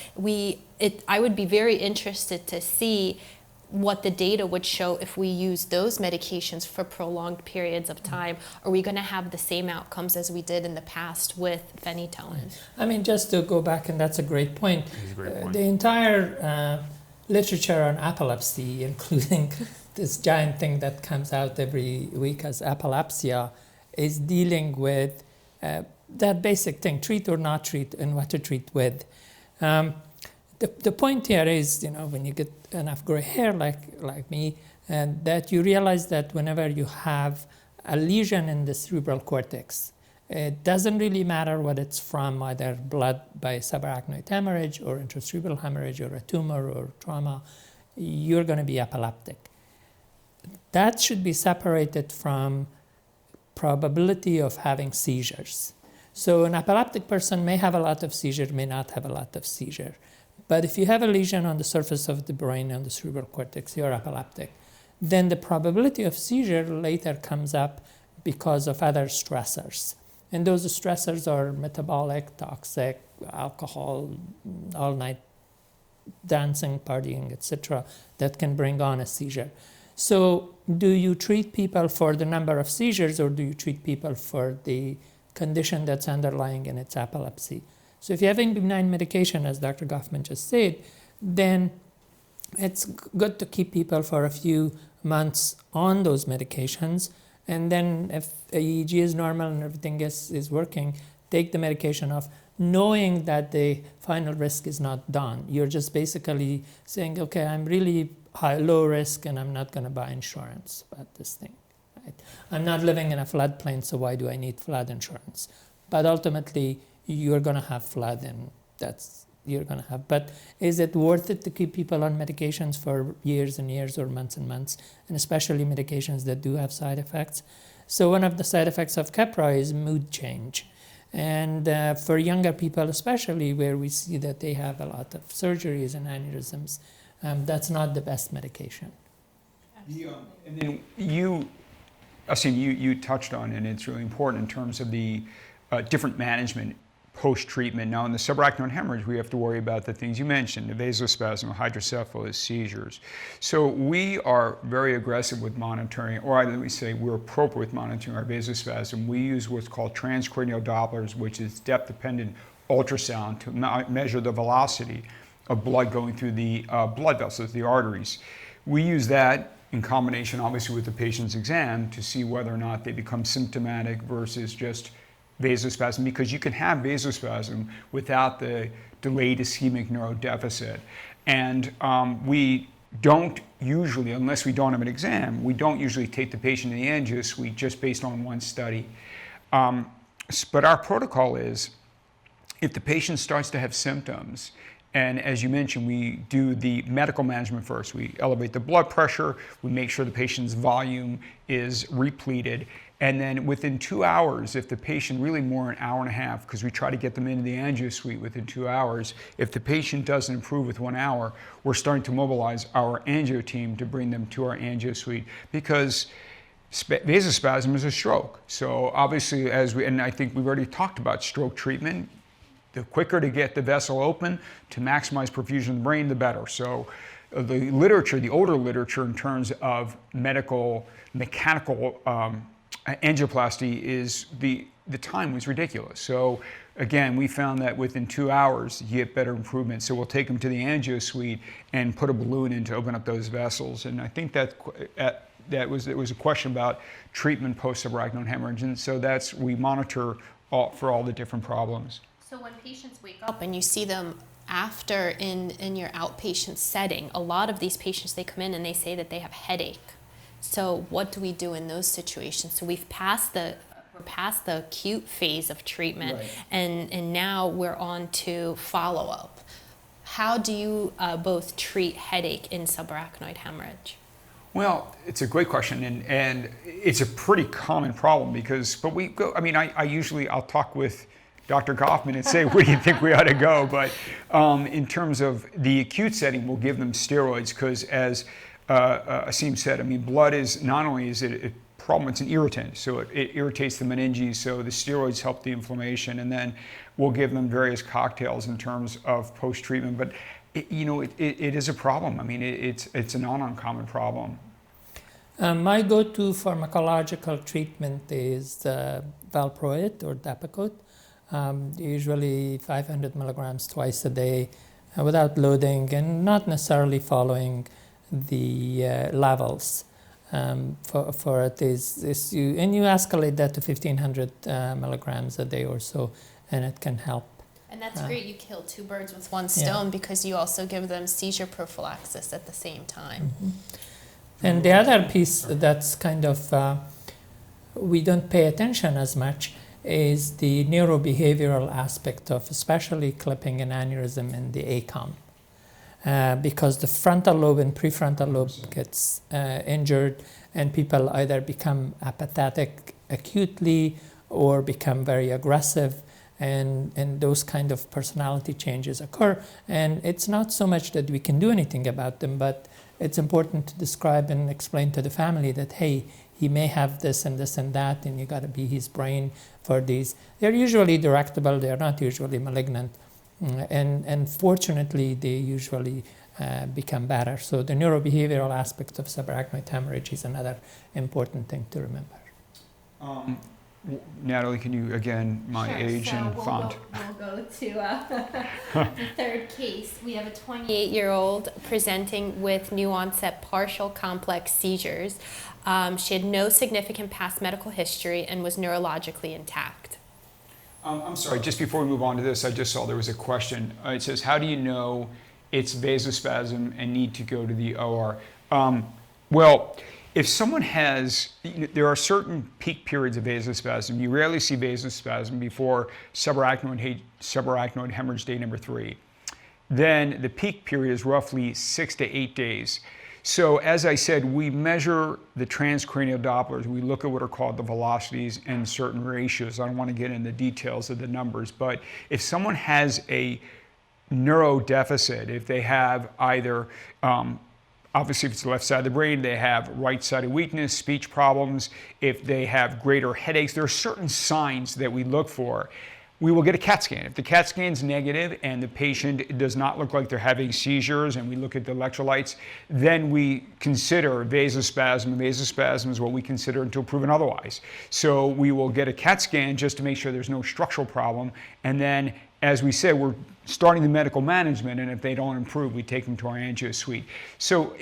I would be very interested to see what the data would show if we use those medications for prolonged periods of time. Are we going to have the same outcomes as we did in the past with phenytoin? Just to go back, and that's a great point. That's a great point. The entire literature on epilepsy, including this giant thing that comes out every week as epilepsia, is dealing with that basic thing: treat or not treat, and what to treat with. The point here is, when you get enough gray hair like me, and that you realize that whenever you have a lesion in the cerebral cortex, it doesn't really matter what it's from, either blood by subarachnoid hemorrhage or intracerebral hemorrhage or a tumor or trauma, you're going to be epileptic. That should be separated from probability of having seizures. So an epileptic person may have a lot of seizure, may not have a lot of seizure. But if you have a lesion on the surface of the brain on the cerebral cortex, you're epileptic. Then the probability of seizure later comes up because of other stressors. And those stressors are metabolic, toxic, alcohol, all-night dancing, partying, etc., that can bring on a seizure. So do you treat people for the number of seizures, or do you treat people for the condition that's underlying in its epilepsy? So if you're having benign medication, as Dr. Gofman just said, then it's good to keep people for a few months on those medications. And then if EEG is normal and everything is working, take the medication off, knowing that the final risk is not done. You're just basically saying, okay, I'm really low risk and I'm not going to buy insurance about this thing. Right? I'm not living in a floodplain, so why do I need flood insurance? But ultimately, you're going to have flood, and you're going to have. But is it worth it to keep people on medications for years and years or months and months, and especially medications that do have side effects? So one of the side effects of Keppra is mood change. And for younger people especially, where we see that they have a lot of surgeries and aneurysms, that's not the best medication. And then Ausim, you touched on, and it's really important in terms of the different management post-treatment. Now, in the subarachnoid hemorrhage, we have to worry about the things you mentioned, the vasospasm, hydrocephalus, seizures. So we are very aggressive with monitoring, or let me say we're appropriate with monitoring our vasospasm. We use what's called transcranial Dopplers, which is depth-dependent ultrasound to measure the velocity of blood going through the blood vessels, the arteries. We use that in combination, obviously, with the patient's exam to see whether or not they become symptomatic versus just vasospasm, because you can have vasospasm without the delayed ischemic neurodeficit. And we don't usually, unless we don't have an exam, we don't usually take the patient in the angio suite just based on one study. But our protocol is, if the patient starts to have symptoms, and as you mentioned, we do the medical management first. We elevate the blood pressure, we make sure the patient's volume is repleted, and then within 2 hours, if the patient, really more an hour and a half, because we try to get them into the angio suite within 2 hours, if the patient doesn't improve with 1 hour, we're starting to mobilize our angio team to bring them to our angio suite, because vasospasm is a stroke. So obviously, and I think we've already talked about stroke treatment, the quicker to get the vessel open to maximize perfusion of the brain, the better. So the literature, the older literature in terms of mechanical angioplasty is the time was ridiculous. So again, we found that within 2 hours, you get better improvement. So we'll take them to the angio suite and put a balloon in to open up those vessels. And I think that it was a question about treatment post-subarachnoid hemorrhage. And so we monitor for all the different problems. So when patients wake up and you see them after in your outpatient setting, a lot of these patients, they come in and they say that they have headache. So what do we do in those situations? So we're past the acute phase of treatment, right, and now we're on to follow-up. How do you both treat headache in subarachnoid hemorrhage? Well, it's a great question, and it's a pretty common problem I'll talk with Dr. Gofman and say, where do you think we ought to go? But in terms of the acute setting, we'll give them steroids because, as Ausim said, blood is not only is it a problem, it's an irritant. So it irritates the meninges, so the steroids help the inflammation. And then we'll give them various cocktails in terms of post-treatment. But, it is a problem. It's a non-uncommon problem. My go-to pharmacological treatment is valproate or Depakote. Usually 500 milligrams twice a day without loading and not necessarily following the levels for it is you escalate that to 1500 milligrams a day or so, and it can help. And that's great. You kill two birds with one stone, because you also give them seizure prophylaxis at the same time. Mm-hmm. And the other piece that's kind of we don't pay attention as much is the neurobehavioral aspect of especially clipping an aneurysm in the ACOM. Because the frontal lobe and prefrontal lobe gets injured, and people either become apathetic acutely or become very aggressive, and those kind of personality changes occur. And it's not so much that we can do anything about them, but it's important to describe and explain to the family that, hey, he may have this and this and that, and you got to be his brain for these. They're usually directable, they're not usually malignant. And fortunately, they usually become better. So the neurobehavioral aspect of subarachnoid hemorrhage is another important thing to remember. Natalie, can you, again, age and font? We'll go to the third case. We have a 28-year-old presenting with new onset partial complex seizures. She had no significant past medical history and was neurologically intact. I'm sorry, just before we move on to this, I just saw there was a question. It says, how do you know it's vasospasm and need to go to the OR? Well, if someone has, there are certain peak periods of vasospasm. You rarely see vasospasm before subarachnoid hemorrhage day number 3. Then the peak period is roughly 6 to 8 days. So as I said, we measure the transcranial Dopplers. We look at what are called the velocities and certain ratios. I don't want to get into the details of the numbers, but if someone has a neuro deficit, if they have either, obviously if it's the left side of the brain, they have right-sided weakness, speech problems, if they have greater headaches, there are certain signs that we look for. We will get a CAT scan. If the CAT scan's negative and the patient does not look like they're having seizures and we look at the electrolytes, then we consider vasospasm. Vasospasm is what we consider until proven otherwise. So we will get a CAT scan just to make sure there's no structural problem. And then, as we said, we're starting the medical management, and if they don't improve, we take them to our angio suite. So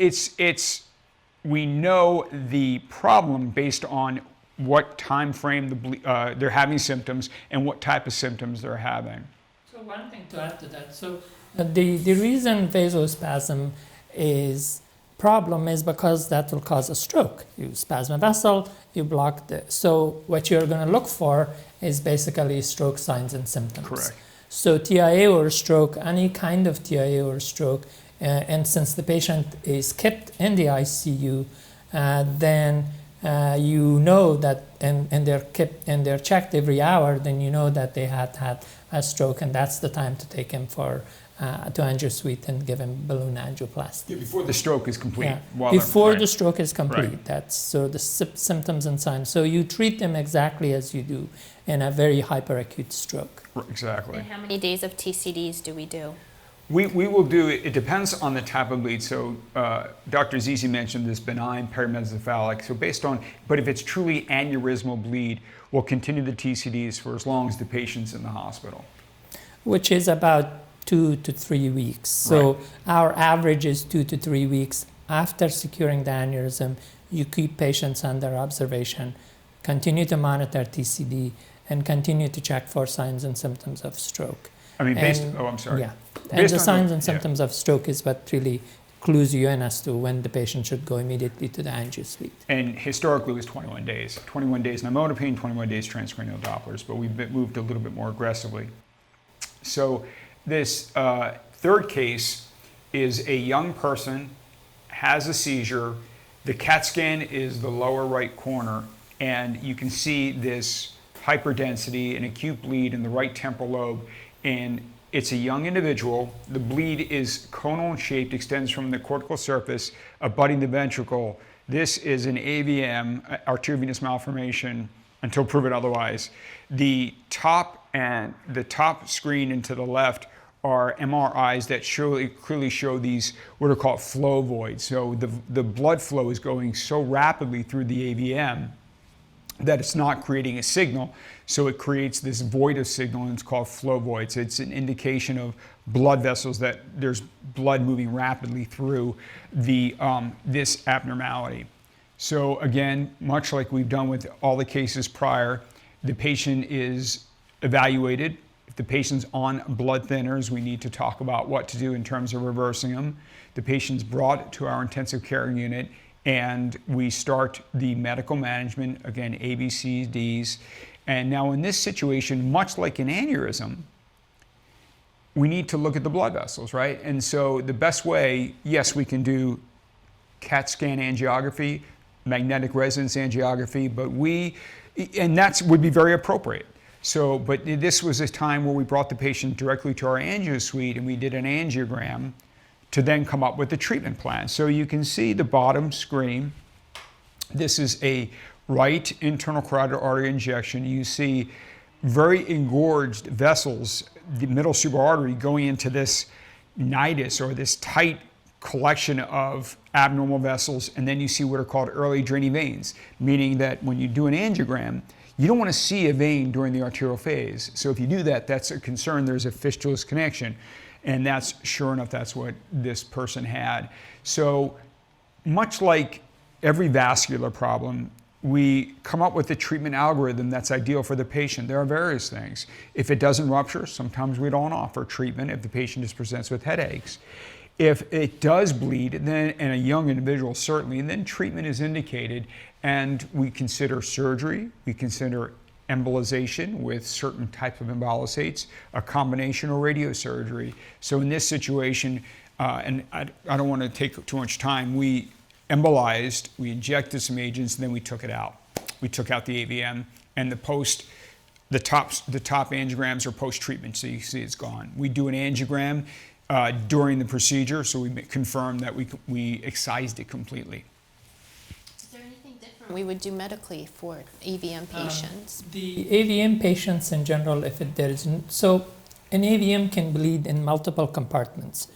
we know the problem based on what time frame they're having symptoms and what type of symptoms they're having. So one thing to add to that, so the reason vasospasm is problem is because that will cause a stroke. You spasm a vessel, you block so what you're going to look for is basically stroke signs and symptoms. Correct. So TIA or stroke, any kind of TIA or stroke, and since the patient is kept in the ICU, then you know that, and they're checked every hour, then you know that they had a stroke, and that's the time to take him to angio suite and give him balloon angioplasty. Yeah, before the stroke is complete. Yeah. Before the right. stroke is complete. Right. That's so the symptoms and signs. So you treat them exactly as you do in a very hyperacute stroke. Exactly. And how many days of TCDs do we do? We will do, it depends on the type of bleed. So Dr. Azizi mentioned this benign perimesocephalic. So based on, but if it's truly aneurysmal bleed, we'll continue the TCDs for as long as the patient's in the hospital. Which is about 2 to 3 weeks. So Right. our average is 2 to 3 weeks. After securing the aneurysm, you keep patients under observation, continue to monitor TCD, and continue to check for signs and symptoms of stroke. I mean, I'm sorry. Yeah. And Based the on signs and symptoms of stroke is what really clues you in as to when the patient should go immediately to the angio suite. And historically it was 21 days. 21 days nimodipine, 21 days transcranial Dopplers, but we've moved a little bit more aggressively. So this third case is a young person, has a seizure. The CAT scan is the lower right corner, and you can see this hyperdensity and acute bleed in the right temporal lobe. And it's a young individual. The bleed is conal shaped, extends from the cortical surface, abutting the ventricle. This is an AVM, arteriovenous malformation, until proven otherwise. The top screen and to the left are MRIs that clearly show these what are called flow voids. So the blood flow is going so rapidly through the AVM that it's not creating a signal. So it creates this void of signal, and it's called flow voids. It's an indication of blood vessels, that there's blood moving rapidly through this abnormality. So again, much like we've done with all the cases prior, the patient is evaluated. If the patient's on blood thinners, we need to talk about what to do in terms of reversing them. The patient's brought to our intensive care unit, and we start the medical management, again, A, B, C, Ds. And now in this situation, much like an aneurysm, we need to look at the blood vessels, right? And so the best way, yes, we can do CAT scan angiography, magnetic resonance angiography, and that would be very appropriate. So, but this was a time where we brought the patient directly to our angio suite, and we did an angiogram to then come up with the treatment plan. So you can see the bottom screen. This is a right internal carotid artery injection. You see very engorged vessels, the middle cerebral artery going into this nidus, or this tight collection of abnormal vessels, and then you see what are called early draining veins, meaning that when you do an angiogram, you don't want to see a vein during the arterial phase. So if you do that, that's a concern. There's a fistulous connection. And that's, sure enough, that's what this person had. So much like every vascular problem, we come up with a treatment algorithm that's ideal for the patient. There are various things. If it doesn't rupture, sometimes we don't offer treatment if the patient just presents with headaches. If it does bleed, then, in a young individual certainly, then treatment is indicated, and we consider surgery, we consider embolization with certain types of embolisates, a combination or radiosurgery. So in this situation, and I don't want to take too much time, we embolized, we injected some agents, and then we took it out. We took out the AVM, and the top angiograms are post-treatment, so you see it's gone. We do an angiogram during the procedure, so we confirm that we excised it completely. Is there anything different we would do medically for AVM patients? The AVM patients in general, so an AVM can bleed in multiple compartments.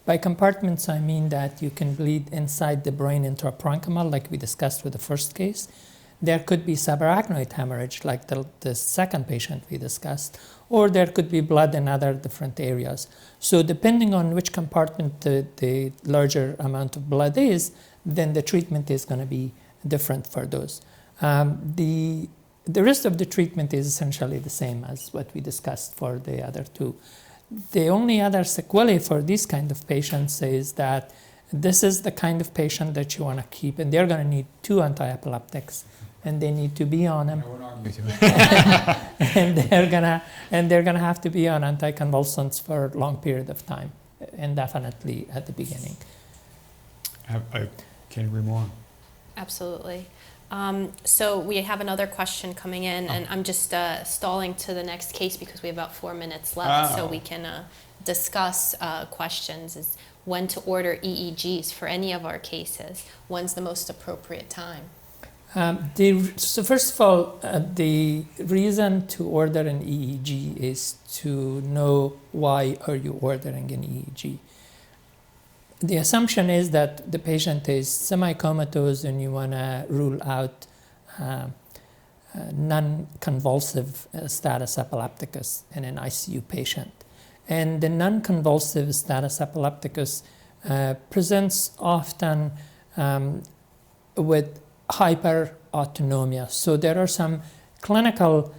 By compartments, I mean that you can bleed inside the brain intraparenchymal, like we discussed with the first case. There could be subarachnoid hemorrhage, like the second patient we discussed, or there could be blood in other different areas. So depending on which compartment the larger amount of blood is, then the treatment is going to be different for those. The rest of the treatment is essentially the same as what we discussed for the other two. The only other sequelae for these kind of patients is that this is the kind of patient that you want to keep, and they're going to need 2 anti-epileptics, and they need to be on them. and they're gonna have to be on anticonvulsants for a long period of time, indefinitely at the beginning. I can't agree more. Absolutely. So we have another question coming in, and I'm just stalling to the next case because we have about 4 minutes left, so we can discuss questions. Is when to order EEGs for any of our cases? When's the most appropriate time? So first of all, the reason to order an EEG is to know why are you ordering an EEG. The assumption is that the patient is semi-comatose and you want to rule out non-convulsive status epilepticus in an ICU patient. And the non-convulsive status epilepticus presents often with hyperautonomia. So there are some clinical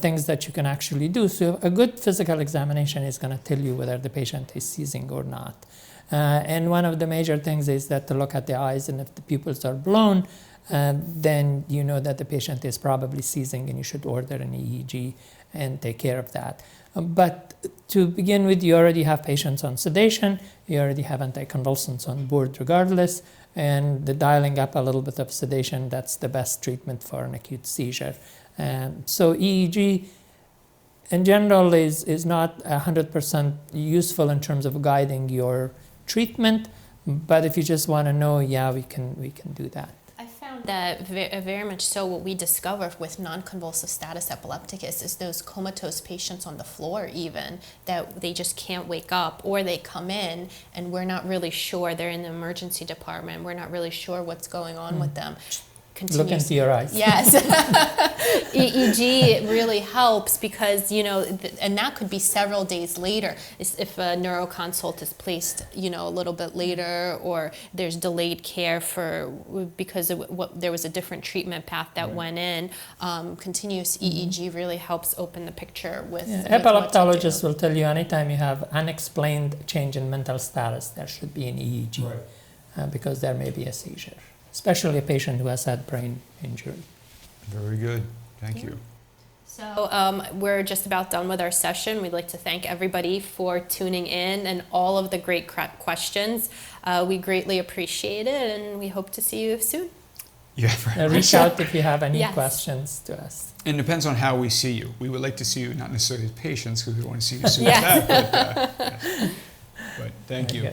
things that you can actually do. So a good physical examination is going to tell you whether the patient is seizing or not. And one of the major things is that to look at the eyes, and if the pupils are blown, then you know that the patient is probably seizing and you should order an EEG and take care of that. But to begin with, you already have patients on sedation, you already have anticonvulsants on board regardless, and the dialing up a little bit of sedation, that's the best treatment for an acute seizure. So EEG in general is not 100% useful in terms of guiding your treatment, but if you just want to know, yeah, we can do that. I found that very much so what we discover with non-convulsive status epilepticus is those comatose patients on the floor even, that they just can't wake up, or they come in and we're not really sure, they're in the emergency department, we're not really sure what's going on with them. Look into your eyes. Yes. EEG really helps because, you know, and that could be several days later if a neuroconsult is placed, you know, a little bit later, or there's delayed care because there was a different treatment path that went in. Continuous EEG really helps open the picture with epileptologists will tell you anytime you have unexplained change in mental status, there should be an EEG because there may be a seizure, especially a patient who has had brain injury. Very good. Thank you. So we're just about done with our session. We'd like to thank everybody for tuning in and all of the great questions. We greatly appreciate it, and we hope to see you soon. Yeah, reach out if you have any questions to us. And it depends on how we see you. We would like to see you, not necessarily as patients, because we want to see you soon as that. But thank you.